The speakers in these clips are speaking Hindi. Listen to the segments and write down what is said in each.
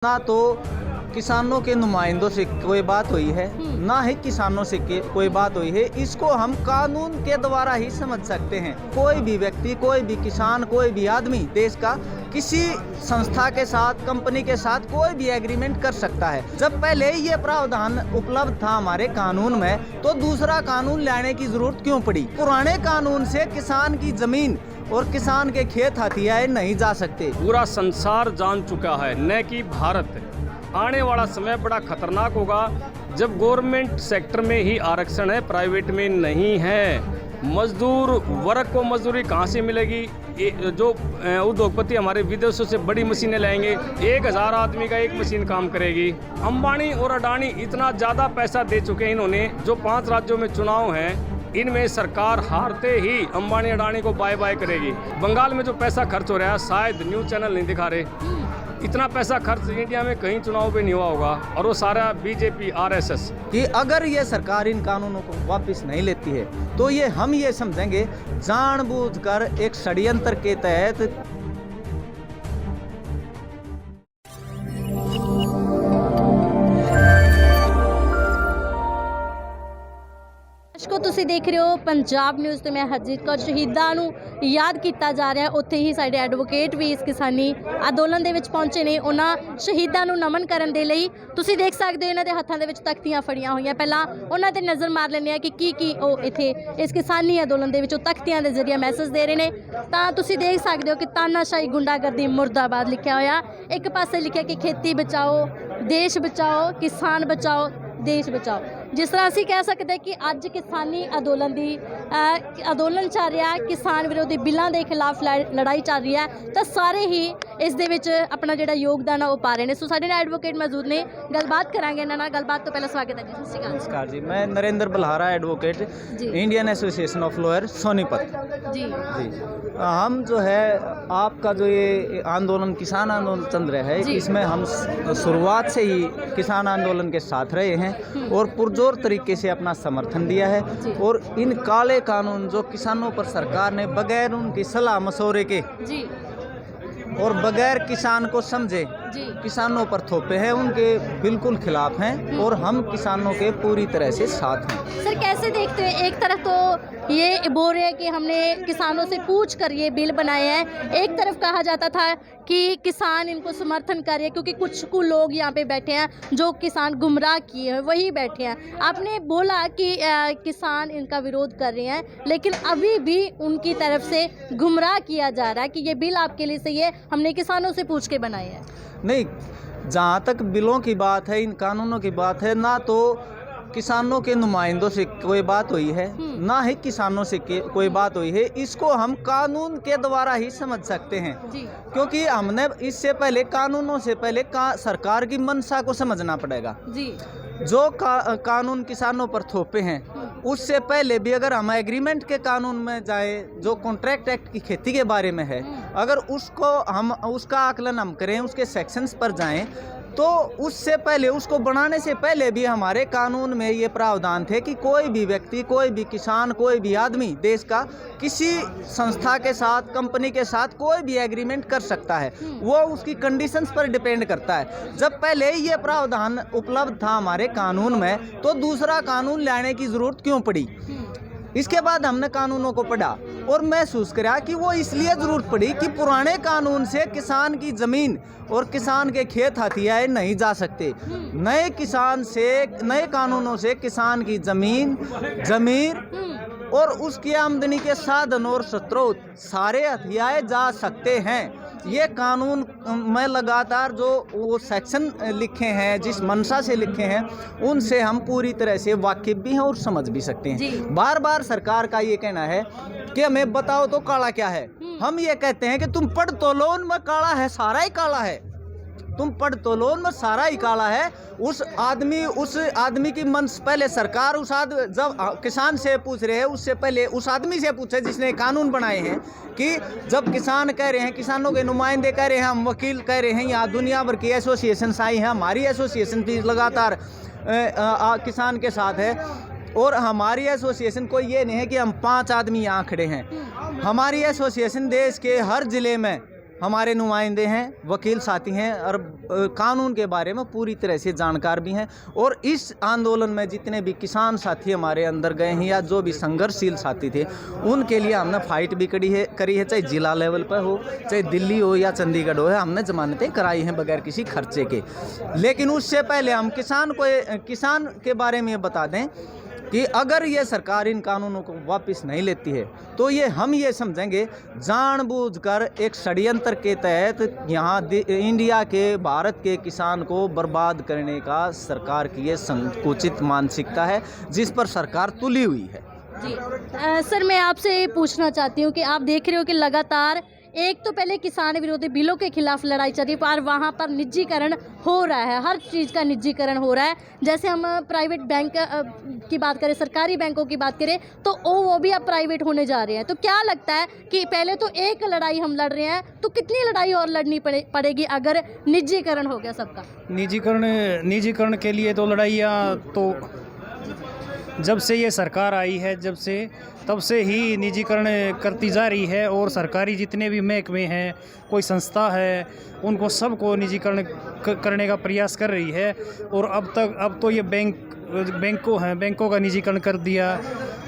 ना तो किसानों के नुमाइंदों से कोई बात हुई है, ना ही किसानों से कोई बात हुई है। इसको हम कानून के द्वारा ही समझ सकते हैं। कोई भी व्यक्ति, कोई भी किसान, कोई भी आदमी देश का किसी संस्था के साथ, कंपनी के साथ कोई भी एग्रीमेंट कर सकता है। जब पहले ही ये प्रावधान उपलब्ध था हमारे कानून में, तो दूसरा कानून लाने की जरूरत क्यों पड़ी? पुराने कानून से किसान की जमीन और किसान के खेत हथियाए नहीं जा सकते। पूरा संसार जान चुका है, न कि भारत। आने वाला समय बड़ा खतरनाक होगा जब गवर्नमेंट सेक्टर में ही आरक्षण है, प्राइवेट में नहीं है। मजदूर वर्ग को मजदूरी कहाँ से मिलेगी? जो उद्योगपति हमारे विदेशों से बड़ी मशीनें लाएंगे, 1000 आदमी का एक मशीन काम करेगी। अंबानी और अडानी इतना ज़्यादा पैसा दे चुके हैं इन्होंने। जो 5 राज्यों में चुनाव हैं, इनमें सरकार हारते ही अंबानी अडानी को बाय बाय करेगी। बंगाल में जो पैसा खर्च हो रहा है, शायद न्यूज़ चैनल नहीं दिखा रहे। इतना पैसा खर्च इंडिया में कहीं चुनाव पे नहीं हुआ होगा, और वो सारा बीजेपी आरएसएस। कि अगर ये सरकार इन कानूनों को वापस नहीं लेती है, तो ये हम ये समझेंगे जानबूझकर एक षड्यंत्र के तहत को ਤੁਸੀਂ देख रहे हो पंजाब न्यूज़ तो मैं हरजीत कौर। शहीदां ਨੂੰ याद किया जा रहा है। उत्थे ही साडे एडवोकेट भी इस किसानी अंदोलन ਦੇ ਵਿੱਚ पहुंचे ने। उन्हां शहीदां ਨੂੰ नमन करन दे लई ਤੁਸੀਂ देख सकते हो इन्हां दे हत्थां दे ਵਿੱਚ तख्तियां फड़ियां होईयां। पहलां उन्हां ते नज़र मार लैंदे आ कि ਉਹ इत्थे इस किसानी अंदोलन ਦੇ ਵਿੱਚ तख्तियां ਦੇ ਜ਼ਰੀਏ मैसेज दे रहे हैं। ਤਾਂ ਤੁਸੀਂ देख सकते हो कि तानाशाही गुंडागर्दी मुर्दाबाद लिखिया होया। एक पासे लिखिया कि खेती बचाओ, देश बचाओ, किसान बचाओ, देश बचाओ। जिस तरह असीं कह सकते हैं कि अज किसानी अंदोलन की अंदोलन चल रहा, किसान विरोधी बिलों के खिलाफ लड़ाई चल रही है, तो सारे ही इस दे विच अपना जिहड़ा योगदान है वो पा रहे हैं। सो साडे नाल एडवोकेट मौजूद ने, गलबात करांगे इन्हां नाल। गलबात तो पहले स्वागत है जी। सत श्री अकाल। नमस्कार जी, मैं Narendra Balhara, advocate, Indian association of lawyer, Sonipat जी। हम जो है आपका जो ये आंदोलन, किसान आंदोलन चल रहा है, इसमें हम शुरुआत से ही किसान आंदोलन के साथ रहे हैं और पुरजोर तरीके से अपना समर्थन दिया है। और इन काले कानून जो किसानों पर सरकार ने बगैर उनकी सलाह मशवरे के और बगैर किसान को समझे किसानों पर थोपे हैं, उनके बिल्कुल खिलाफ हैं और हम किसानों के पूरी तरह से साथ हैं। सर कैसे देखते हैं? एक तरफ तो ये बोल रहे हैं कि हमने किसानों से पूछ कर ये बिल बनाए हैं, एक तरफ कहा जाता था कि किसान इनको समर्थन कर रहे हैं क्योंकि कुछ लोग यहाँ पे बैठे हैं जो किसान गुमराह किए हैं, वही बैठे हैं। आपने बोला कि किसान इनका विरोध कर रहे हैं, लेकिन अभी भी उनकी तरफ से गुमराह किया जा रहा है कि ये बिल आपके लिए सही है, हमने किसानों से पूछ के बनाए हैं। नहीं, जहाँ तक बिलों की बात है, इन कानूनों की बात है, ना तो किसानों के नुमाइंदों से कोई बात हुई है, ना ही किसानों से कोई बात हुई है। इसको हम कानून के द्वारा ही समझ सकते हैं, क्योंकि हमने इससे पहले कानूनों से पहले सरकार की मंशा को समझना पड़ेगा। जो कानून किसानों पर थोपे हैं, उससे पहले भी अगर हम एग्रीमेंट के कानून में जाए, जो कॉन्ट्रैक्ट एक्ट की खेती के बारे में है, अगर उसका आकलन हम करें, उसके सेक्शंस पर जाएं, तो उससे पहले, उसको बनाने से पहले भी हमारे कानून में ये प्रावधान थे कि कोई भी व्यक्ति, कोई भी किसान, कोई भी आदमी देश का किसी संस्था के साथ, कंपनी के साथ कोई भी एग्रीमेंट कर सकता है। वो उसकी कंडीशंस पर डिपेंड करता है। जब पहले ही ये प्रावधान उपलब्ध था हमारे कानून में, तो दूसरा कानून लाने की ज़रूरत क्यों पड़ी? इसके बाद हमने कानूनों को पढ़ा और महसूस करा कि वो इसलिए ज़रूरत पड़ी कि पुराने कानून से किसान की ज़मीन और किसान के खेत हथियाए नहीं जा सकते। नए कानूनों से किसान की ज़मीन, ज़मीर और उसकी आमदनी के साधन और स्रोत सारे हथियाए जा सकते हैं। ये कानून में लगातार जो वो सेक्शन लिखे हैं, जिस मंशा से लिखे हैं, उनसे हम पूरी तरह से वाकिफ भी हैं और समझ भी सकते हैं। बार बार सरकार का ये कहना है कि हमें बताओ तो काला क्या है। हम ये कहते हैं कि तुम पढ़ तो लो, उनमें काला है, सारा ही काला है। तुम पढ़ तो लो, उनमें सारा ही काला है। उस आदमी की मन पहले सरकार जब किसान से पूछ रहे हैं, उससे पहले उस आदमी से पूछे जिसने कानून बनाए हैं, कि जब किसान कह रहे हैं, किसानों के नुमाइंदे कह रहे हैं, हम वकील कह रहे हैं, यहाँ दुनिया भर की एसोसिएशन आई हैं, हमारी एसोसिएशन भी लगातार किसान के साथ है। और हमारी एसोसिएशन कोई ये नहीं है कि हम 5 आदमी यहाँ खड़े हैं। हमारी एसोसिएशन देश के हर ज़िले में हमारे नुमाइंदे हैं, वकील साथी हैं और कानून के बारे में पूरी तरह से जानकार भी हैं। और इस आंदोलन में जितने भी किसान साथी हमारे अंदर गए हैं या जो भी संघर्षशील साथी थे, उनके लिए हमने फाइट भी करी है, चाहे जिला लेवल पर हो, चाहे दिल्ली हो या चंडीगढ़ हो, हमने जमानतें कराई हैं बगैर किसी खर्चे के। लेकिन उससे पहले हम किसान के बारे में ये बता दें कि अगर ये सरकार इन कानूनों को वापस नहीं लेती है तो हम ये समझेंगे जानबूझकर एक षड्यंत्र के तहत यहाँ इंडिया के, भारत के किसान को बर्बाद करने का सरकार की ये संकुचित मानसिकता है जिस पर सरकार तुली हुई है। जी सर, मैं आपसे पूछना चाहती हूँ कि आप देख रहे हो कि लगातार एक तो पहले किसान विरोधी बिलों के खिलाफ लड़ाई चल रही है, पर वहाँ पर निजीकरण हो रहा है, हर चीज़ का निजीकरण हो रहा है। जैसे हम प्राइवेट बैंक की बात करें, सरकारी बैंकों की बात करें, तो वो भी अब प्राइवेट होने जा रहे हैं। तो क्या लगता है कि पहले तो एक लड़ाई हम लड़ रहे हैं, तो कितनी लड़ाई और लड़नी पड़ेगी अगर निजीकरण हो गया सबका? निजीकरण के लिए तो लड़ाइयाँ तो जब से ये सरकार आई है तब से ही निजीकरण करती जा रही है। और सरकारी जितने भी महकमे हैं, कोई संस्था है, उनको सबको निजीकरण करने का प्रयास कर रही है। और अब तो ये बैंकों का निजीकरण कर दिया।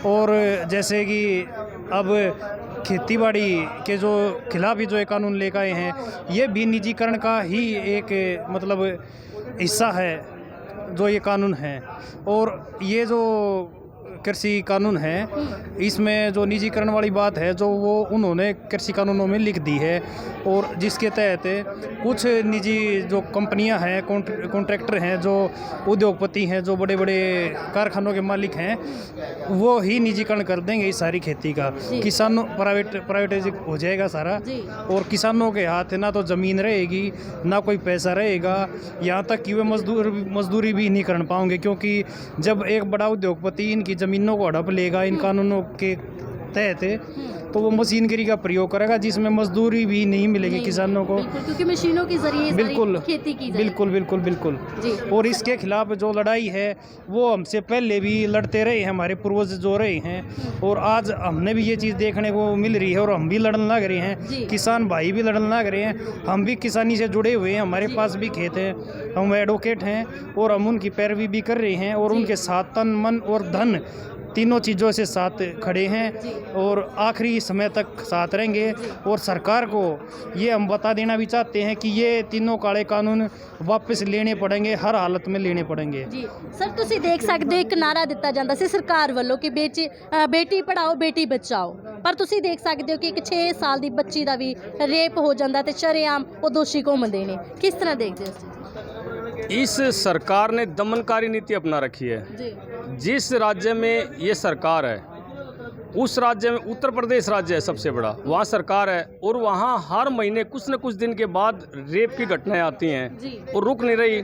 और जैसे कि अब खेतीबाड़ी के जो खिलाफ ही जो ये कानून लेकर आए हैं, ये भी निजीकरण का ही एक मतलब हिस्सा है जो ये कानून है। और ये जो कृषि कानून है, इसमें जो निजीकरण वाली बात है जो वो उन्होंने कृषि कानूनों में लिख दी है। और जिसके तहत कुछ निजी जो कंपनियां हैं, कॉन्ट्रैक्टर हैं, जो उद्योगपति हैं, जो बड़े बड़े कारखानों के मालिक हैं, वो ही निजीकरण कर देंगे इस सारी खेती का। किसानों प्राइवेटाइज हो जाएगा सारा। और किसानों के हाथ ना तो ज़मीन रहेगी, ना कोई पैसा रहेगा, यहाँ तक कि वे मजदूरी भी नहीं कर पाएंगे। क्योंकि जब एक बड़ा उद्योगपति इनकी ज़मीनों को हड़प लेगा इन कानूनों के तहत, तो वो मशीनरी का प्रयोग करेगा जिसमें मजदूरी भी नहीं मिलेगी किसानों को, क्योंकि मशीनों के जरिए बिल्कुल खेती की जाए। बिल्कुल। और इसके खिलाफ जो लड़ाई है वो हमसे पहले भी लड़ते रहे हैं, हमारे पूर्वज जो रहे हैं। और आज हमने भी ये चीज़ देखने को मिल रही है और हम भी लड़ने लग रहे हैं, किसान भाई भी लड़ने लग रहे हैं। हम भी किसानी से जुड़े हुए हैं, हमारे पास भी खेत है, हम एडवोकेट हैं और हम उनकी पैरवी भी कर रहे हैं। और उनके साथ तन, मन और धन तीनों चीज़ों से साथ खड़े हैं और आखिरी समय तक साथ रहेंगे। और सरकार को ये हम बता देना भी चाहते हैं कि ये तीनों काले कानून वापस लेने पड़ेंगे, हर हालत में लेने पड़ेंगे। जी सर, तुसी देख सकते हो एक नारा दिता जाता सी सरकार वालों कि बेटी पढ़ाओ बेटी बचाओ, पर तुसी देख सकते हो कि एक 6 साल की बच्ची का भी रेप हो जाता है, शरेआम वो दोषी घूमते हैं। किस तरह देखते हो? इस सरकार ने दमनकारी नीति अपना रखी है। जिस राज्य में ये सरकार है, उस राज्य में उत्तर प्रदेश राज्य है सबसे बड़ा, वहाँ सरकार है और वहाँ हर महीने कुछ न कुछ दिन के बाद रेप की घटनाएं आती हैं और रुक नहीं रही।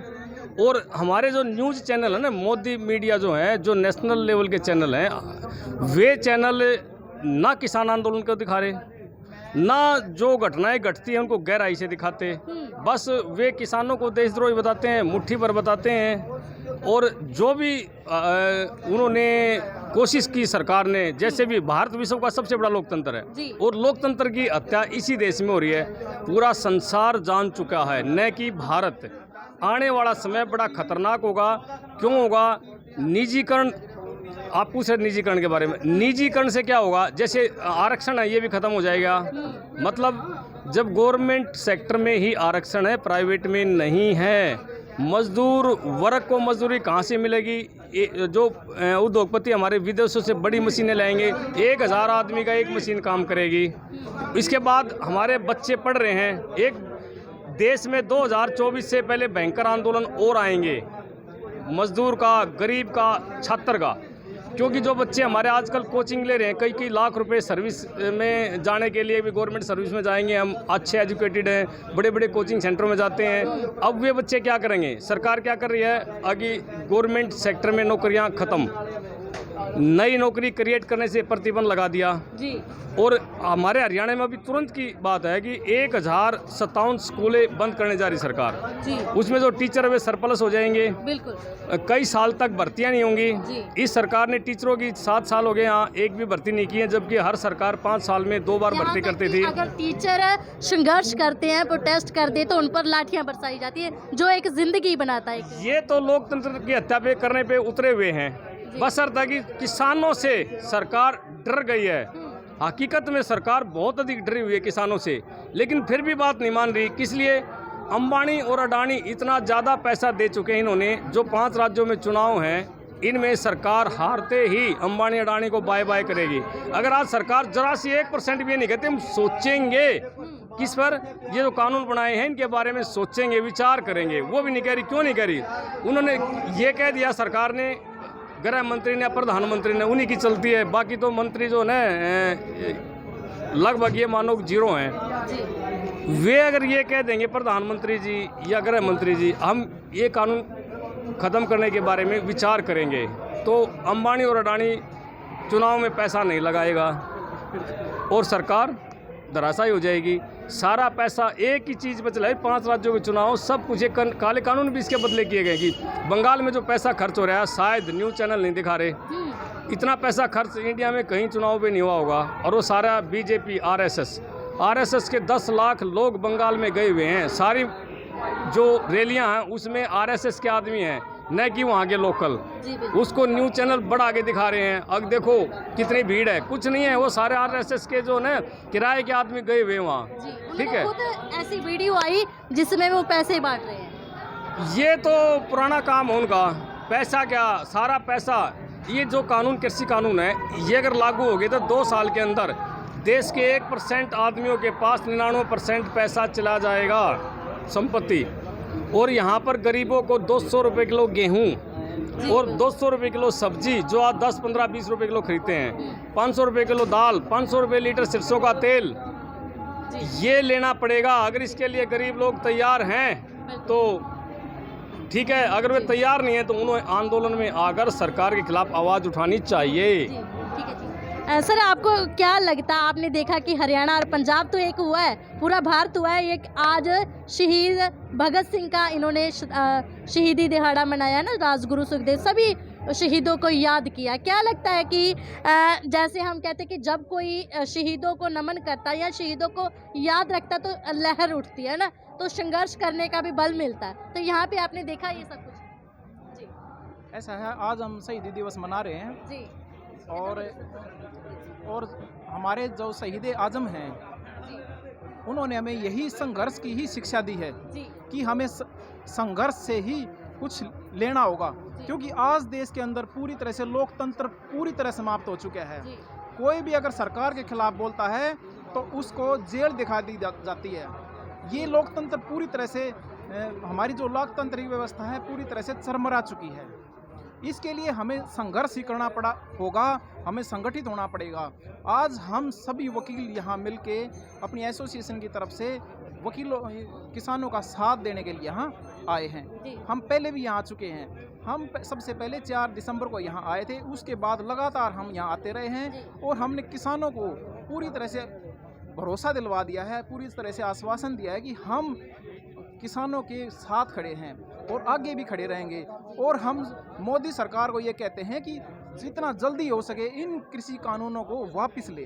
और हमारे जो न्यूज़ चैनल है ना, मोदी मीडिया जो है, जो नेशनल लेवल के चैनल हैं, वे चैनल ना किसान आंदोलन को दिखा रहे, ना जो घटनाएं घटती हैं उनको गहराई से दिखाते, बस वे किसानों को देशद्रोही बताते हैं, मुट्ठी भर बताते हैं। और जो भी उन्होंने कोशिश की सरकार ने, जैसे भी भारत विश्व का सबसे बड़ा लोकतंत्र है और लोकतंत्र की हत्या इसी देश में हो रही है। पूरा संसार जान चुका है न कि भारत। आने वाला समय बड़ा खतरनाक होगा। क्यों होगा? निजीकरण, आप पूछ रहे निजीकरण के बारे में। निजीकरण से क्या होगा? जैसे आरक्षण है, ये भी ख़त्म हो जाएगा। मतलब जब गवर्नमेंट सेक्टर में ही आरक्षण है, प्राइवेट में नहीं है, मजदूर वर्ग को मजदूरी कहाँ से मिलेगी? जो उद्योगपति हमारे विदेशों से बड़ी मशीनें लाएंगे, 1000 आदमी का एक मशीन काम करेगी। इसके बाद हमारे बच्चे पढ़ रहे हैं। एक देश में 2024 से पहले भयंकर आंदोलन और आएंगे, मजदूर का, गरीब का, छात्र का। क्योंकि जो बच्चे हमारे आजकल कोचिंग ले रहे हैं, कई लाख रुपए सर्विस में जाने के लिए भी, गवर्नमेंट सर्विस में जाएंगे, हम अच्छे एजुकेटेड हैं, बड़े बड़े कोचिंग सेंटरों में जाते हैं। अब वे बच्चे क्या करेंगे? सरकार क्या कर रही है? आगे गवर्नमेंट सेक्टर में नौकरियां ख़त्म, नई नौकरी क्रिएट करने से प्रतिबंध लगा दिया। जी और हमारे हरियाणा में अभी तुरंत की बात है कि 1057 स्कूलें बंद करने जा रही सरकार। जी उसमें जो टीचर है वे सरप्लस हो जाएंगे। बिल्कुल कई साल तक भर्तियां नहीं होंगी। जी। इस सरकार ने टीचरों की 7 साल हो गए यहाँ एक भी भर्ती नहीं की है, जबकि हर सरकार 5 साल में 2 बार यहाँ भर्ती तक करती कि थी। अगर टीचर संघर्ष करते हैं, प्रोटेस्ट करते हैं, तो उन पर लाठियां बरसाई जाती है, जो एक जिंदगी बनाता है। ये तो लोकतंत्र की हत्या पे करने पे उतरे हुए हैं। बशर्ते कि किसानों से सरकार डर गई है। हकीकत में सरकार बहुत अधिक डरी हुई है किसानों से, लेकिन फिर भी बात नहीं मान रही। किस लिए? अंबानी और अडानी इतना ज़्यादा पैसा दे चुके हैं इन्होंने। जो 5 राज्यों में चुनाव हैं, इनमें सरकार हारते ही अंबानी अडानी को बाय बाय करेगी। अगर आज सरकार जरा सी 1% भी नहीं कहते, हम सोचेंगे किस पर ये जो कानून बनाए हैं इनके बारे में सोचेंगे, विचार करेंगे। वो भी नहीं कह रही। क्यों नहीं कह रही? उन्होंने ये कह दिया सरकार ने, गृह मंत्री ने, प्रधानमंत्री ने, उन्हीं की चलती है। बाकी तो मंत्री जो है लगभग ये मानो जीरो हैं। वे अगर ये कह देंगे प्रधानमंत्री जी या गृह मंत्री जी, हम ये कानून ख़त्म करने के बारे में विचार करेंगे, तो अंबानी और अडानी चुनाव में पैसा नहीं लगाएगा और सरकार धराशायी हो जाएगी। सारा पैसा एक ही चीज़ पर चला है, 5 राज्यों के चुनाव, सब कुछ। ये काले कानून भी इसके बदले किए गए कि बंगाल में जो पैसा खर्च हो रहा है, शायद न्यूज़ चैनल नहीं दिखा रहे, इतना पैसा खर्च इंडिया में कहीं चुनाव पे नहीं हुआ होगा। और वो सारा बीजेपी आरएसएस के 10 लाख लोग बंगाल में गए हुए हैं। सारी जो रैलियां हैं उसमें आरएसएस के आदमी हैं, न कि वहाँ के लोकल। उसको न्यूज़ चैनल बढ़ा के दिखा रहे हैं। अब देखो कितनी भीड़ है। कुछ नहीं है, वो सारे आरएसएस के जो न किराए के आदमी गए हुए वहाँ। ठीक है, ऐसी वीडियो आई जिसमें वो पैसे बांट रहे हैं। ये तो पुराना काम है उनका। पैसा क्या, सारा पैसा। ये जो कानून, कृषि कानून है, ये अगर लागू हो गए तो 2 साल के अंदर देश के 1% आदमियों के पास 99% पैसा चला जाएगा संपत्ति। और यहाँ पर गरीबों को 200 रुपये किलो गेहूँ और 200 रुपये किलो सब्जी, जो आज 10, 15, 20 रुपये किलो खरीदते हैं, 500 रुपये किलो दाल, 500 रुपये लीटर सरसों का तेल, ये लेना पड़ेगा। अगर इसके लिए गरीब लोग तैयार हैं तो ठीक है, अगर वे तैयार नहीं है तो उन्हें आंदोलन में आकर सरकार के खिलाफ आवाज़ उठानी चाहिए। ठीक है जी। सर, आपको क्या लगता है? आपने देखा कि हरियाणा और पंजाब तो एक हुआ है, पूरा भारत हुआ है एक। आज शहीद भगत सिंह का इन्होंने शहीदी दिहाड़ा मनाया ना, राजगुरु सुखदेव, सभी शहीदों को याद किया। क्या लगता है कि जैसे हम कहते हैं कि जब कोई शहीदों को नमन करता है या शहीदों को याद रखता तो लहर उठती है ना, तो संघर्ष करने का भी बल मिलता है। तो यहाँ पे आपने देखा ये सब कुछ? जी, ऐसा है। आज हम शहीदी दिवस मना रहे हैं जी। और हमारे जो शहीद आजम हैं, उन्होंने हमें यही संघर्ष की ही शिक्षा दी है कि हमें संघर्ष से ही कुछ लेना होगा। क्योंकि आज देश के अंदर पूरी तरह से लोकतंत्र पूरी तरह समाप्त हो चुका है। कोई भी अगर सरकार के खिलाफ बोलता है तो उसको जेल दिखा दी जाती है। ये लोकतंत्र पूरी तरह से, हमारी जो लोकतांत्रिक व्यवस्था है पूरी तरह से चरमरा चुकी है। इसके लिए हमें संघर्ष ही करना होगा, हमें संगठित होना पड़ेगा। आज हम सभी वकील यहाँ मिलके अपनी एसोसिएशन की तरफ से वकीलों, किसानों का साथ देने के लिए यहाँ आए हैं। हम पहले भी यहाँ आ चुके हैं। हम सबसे पहले 4 दिसंबर को यहाँ आए थे, उसके बाद लगातार हम यहाँ आते रहे हैं और हमने किसानों को पूरी तरह से भरोसा दिलवा दिया है, पूरी तरह से आश्वासन दिया है कि हम किसानों के साथ खड़े हैं और आगे भी खड़े रहेंगे। और हम मोदी सरकार को ये कहते हैं कि जितना जल्दी हो सके इन कृषि कानूनों को वापस ले,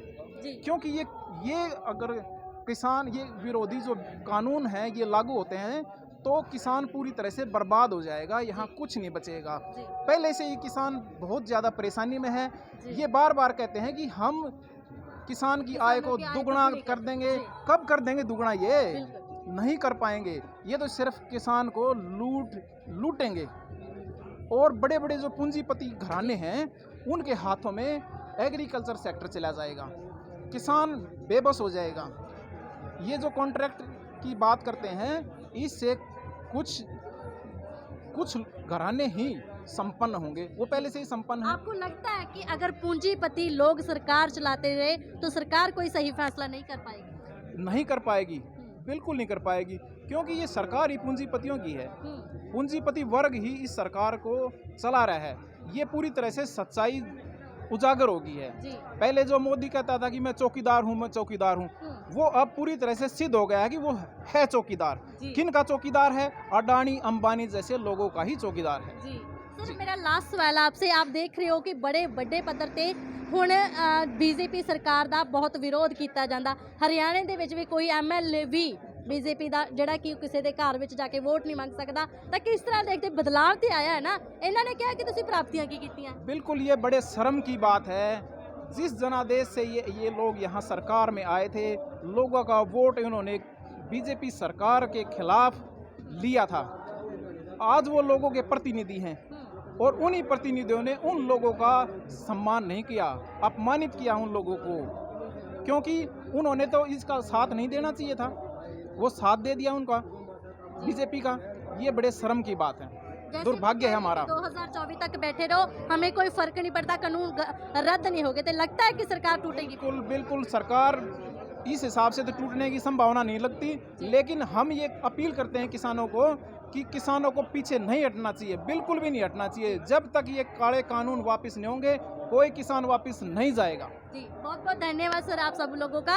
क्योंकि ये अगर किसान, ये विरोधी जो कानून हैं ये लागू होते हैं तो किसान पूरी तरह से बर्बाद हो जाएगा, यहाँ कुछ नहीं बचेगा। पहले से ही किसान बहुत ज़्यादा परेशानी में है। ये बार बार कहते हैं कि हम किसान की आय को दुगना कर देंगे। कब कर देंगे दुगना? ये नहीं कर पाएंगे। ये तो सिर्फ किसान को लूटेंगे। और बड़े बड़े जो पूंजीपति घराने हैं उनके हाथों में एग्रीकल्चर सेक्टर चला जाएगा, किसान बेबस हो जाएगा। ये जो कॉन्ट्रैक्ट की बात करते हैं, इससे कुछ घराने ही संपन्न होंगे, वो पहले से ही संपन्न है। आपको लगता है कि अगर पूंजीपति लोग सरकार चलाते रहे तो सरकार कोई सही फैसला नहीं कर पाएगी? नहीं कर पाएगी, बिल्कुल नहीं कर पाएगी, क्योंकि ये सरकार ही पूंजीपतियों की है। पूंजीपति वर्ग ही इस सरकार को चला रहा है। ये पूरी तरह से सच्चाई उजागर हो गई है। जी। पहले जो मोदी कहता था कि मैं चौकीदार हूँ, मैं चौकीदार हूँ, वो अब पूरी तरह से सिद्ध हो गया है कि वो है चौकीदार। जी। किन का चौकीदार है? अडानी अंबानी जैसे लोगों का ही चौकीदार है। जी सर, मेरा लास्ट सवाल आपसे, आप देख रहे हो कि बड़े ਵੱਡੇ ਪੱਧਰ ਤੇ ਹੁਣ ਬੀਜੇਪੀ ਸਰਕਾਰ ਦਾ ਬਹੁਤ ਵਿਰੋਧ ਕੀਤਾ ਜਾਂਦਾ। ਹਰਿਆਣੇ ਦੇ ਵਿੱਚ ਵੀ ਕੋਈ ਐਮਐਲਏ ਵੀ ਬੀਜੇਪੀ ਦਾ ਜਿਹੜਾ ਕਿ ਕਿਸੇ ਦੇ ਘਰ ਵਿੱਚ ਜਾ ਕੇ ਵੋਟ ਨਹੀਂ ਮੰਗ ਸਕਦਾ, ਤਾਂ ਕਿਸ ਤਰ੍ਹਾਂ ਦੇਖਦੇ ਬਦਲਾਅ ਤੇ ਆਇਆ ਹੈ ਨਾ। ਇਹਨਾਂ ਨੇ ਕਿਹਾ ਕਿ ਤੁਸੀਂ ਪ੍ਰਾਪਤੀਆਂ ਕੀ ਕੀਤੀਆਂ। बिल्कुल ये बड़े शर्म की बात है। जिस जनादेश से ये लोग यहाँ सरकार में आए थे, लोगों का वोट इन्होंने बीजेपी सरकार के खिलाफ लिया था। आज वो लोगों के प्रतिनिधि हैं और उन्हीं प्रतिनिधियों ने उन लोगों का सम्मान नहीं किया, अपमानित किया उन लोगों को, क्योंकि उन्होंने तो इसका साथ नहीं देना चाहिए था, वो साथ दे दिया उनका बीजेपी का। ये बड़े शर्म की बात है, जैसे दुर्भाग्य है कि हमारा। 2024 तक बैठे रहो, हमें कोई फर्क नहीं पड़ता, कानून रद्द नहीं हो गए, तो लगता है कि सरकार टूटेगी। बिल्कुल बिल्कुल सरकार इस हिसाब से तो टूटने की संभावना नहीं लगती, लेकिन हम ये अपील करते हैं किसानों को कि किसानों को पीछे नहीं हटना चाहिए, बिल्कुल भी नहीं हटना चाहिए। जब तक ये काले कानून वापस नहीं होंगे, कोई किसान वापस नहीं जाएगा। जी बहुत बहुत धन्यवाद सर आप सब लोगों का।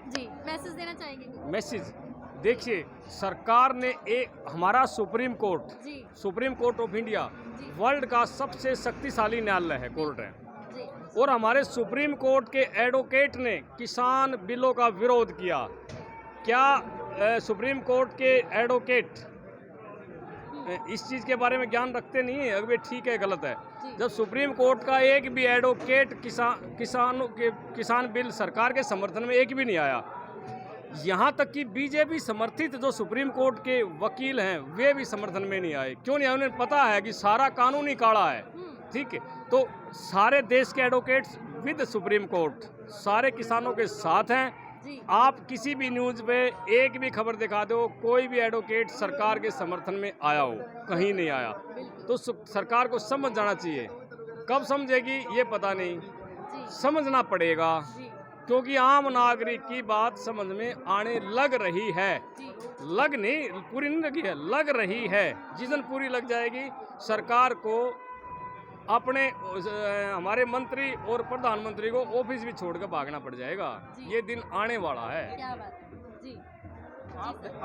जी मैसेज देना चाहेंगे। मैसेज देखिए, सरकार ने एक हमारा सुप्रीम कोर्ट, जी सुप्रीम कोर्ट ऑफ इंडिया जी। वर्ल्ड का सबसे शक्तिशाली न्यायालय है, कोर्ट है, जी और हमारे सुप्रीम कोर्ट के एडवोकेट ने किसान बिलों का विरोध किया। क्या सुप्रीम कोर्ट के एडवोकेट इस चीज़ के बारे में ज्ञान रखते नहीं है? अगर ठीक है गलत है? जी। जब सुप्रीम कोर्ट का एक भी एडवोकेट किसान बिल सरकार के समर्थन में एक भी नहीं आया, यहाँ तक कि बीजेपी समर्थित जो सुप्रीम कोर्ट के वकील हैं वे भी समर्थन में नहीं आए। क्यों नहीं आए? उन्हें पता है कि सारा कानून ही काला है। ठीक है, तो सारे देश के एडवोकेट्स विद सुप्रीम कोर्ट सारे किसानों के साथ हैं। जी आप किसी भी न्यूज़ पे एक भी खबर दिखा दो, कोई भी एडवोकेट सरकार के समर्थन में आया हो, कहीं नहीं आया। तो सरकार को समझ जाना चाहिए। कब समझेगी ये पता नहीं, जी समझना पड़ेगा, जी क्योंकि आम नागरिक की बात समझ में आने लग रही है। जी लग नहीं, पूरी नहीं लगी है, लग रही है। जिस दिन पूरी लग जाएगी, सरकार को अपने हमारे मंत्री और प्रधानमंत्री को ऑफिस भी छोड़कर भागना पड़ जाएगा। जी। ये दिन आने वाला है। क्या बात है। जी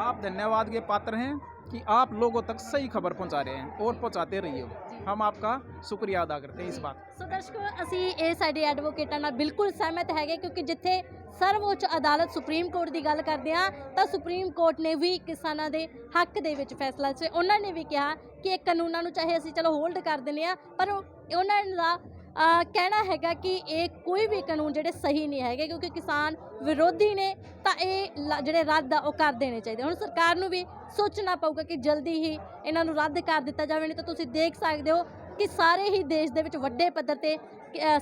आप धन्यवाद के पात्र हैं कि आप लोगों तक सही खबर पहुंचा रहे हैं और पहुंचाते रहिए। हम आपका शुक्रिया अदा करते हैं इस बात। ਸੋ ਦਰਸ਼ਕੋ, ਅਸੀਂ ਇਹ ਸਾਡੇ ਐਡਵੋਕੇਟਾਂ ਨਾਲ ਬਿਲਕੁਲ ਸਹਿਮਤ ਹੈਗੇ, ਕਿਉਂਕਿ ਜਿੱਥੇ ਸਰਵਉੱਚ ਅਦਾਲਤ ਸੁਪਰੀਮ ਕੋਰਟ ਦੀ ਗੱਲ ਕਰਦੇ ਆ ਤਾਂ ਸੁਪਰੀਮ ਕੋਰਟ ਨੇ ਵੀ ਕਿਸਾਨਾਂ ਦੇ ਹੱਕ ਦੇ ਵਿੱਚ ਫੈਸਲਾ ਸੀ। ਉਹਨਾਂ ਨੇ ਵੀ ਕਿਹਾ ਕਿ ਇਹ ਕਾਨੂੰਨਾਂ ਨੂੰ ਚਾਹੇ ਅਸੀਂ ਚਲੋ ਹੋਲਡ ਕਰ ਦਿੰਦੇ ਆ, ਪਰ ਉਹਨਾਂ ਦਾ ਕਹਿਣਾ ਹੈਗਾ ਕਿ ਇਹ ਕੋਈ ਵੀ ਕਾਨੂੰਨ ਜਿਹੜੇ ਸਹੀ ਨਹੀਂ ਹੈਗੇ, ਕਿਉਂਕਿ ਕਿਸਾਨ ਵਿਰੋਧੀ ਨੇ, ਤਾਂ ਇਹ ਜਿਹੜੇ ਰੱਦ ਆ ਉਹ ਕਰ ਦੇਣੇ ਚਾਹੀਦੇ। ਹੁਣ ਸਰਕਾਰ ਨੂੰ ਵੀ ਸੋਚਣਾ ਪਊਗਾ ਕਿ ਜਲਦੀ ਹੀ ਇਹਨਾਂ ਨੂੰ ਰੱਦ ਕਰ ਦਿੱਤਾ ਜਾਵੇ, ਨਹੀਂ ਤਾਂ ਤੁਸੀਂ ਦੇਖ ਸਕਦੇ ਹੋ ਕਿ ਸਾਰੇ ਹੀ ਦੇਸ਼ ਦੇ ਵਿੱਚ ਵੱਡੇ ਪੱਧਰ ਤੇ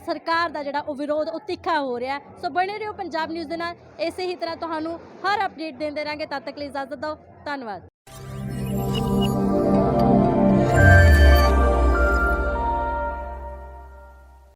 ਸਰਕਾਰ ਦਾ ਜਿਹੜਾ ਉਹ ਵਿਰੋਧ ਉਹ ਤਿੱਖਾ ਹੋ ਰਿਹਾ। ਸੋ ਬਣੇ ਰਹੋ ਪੰਜਾਬ ਨਿਊਜ਼ ਦੇ ਨਾਲ, ਇਸੇ ਹੀ ਤਰ੍ਹਾਂ ਤੁਹਾਨੂੰ ਹਰ ਅਪਡੇਟ ਦਿੰਦੇ ਰਹਾਂਗੇ। ਤਦ ਤੱਕ ਲਈ ਇਜਾਜ਼ਤ ਦਿਓ, ਧੰਨਵਾਦ।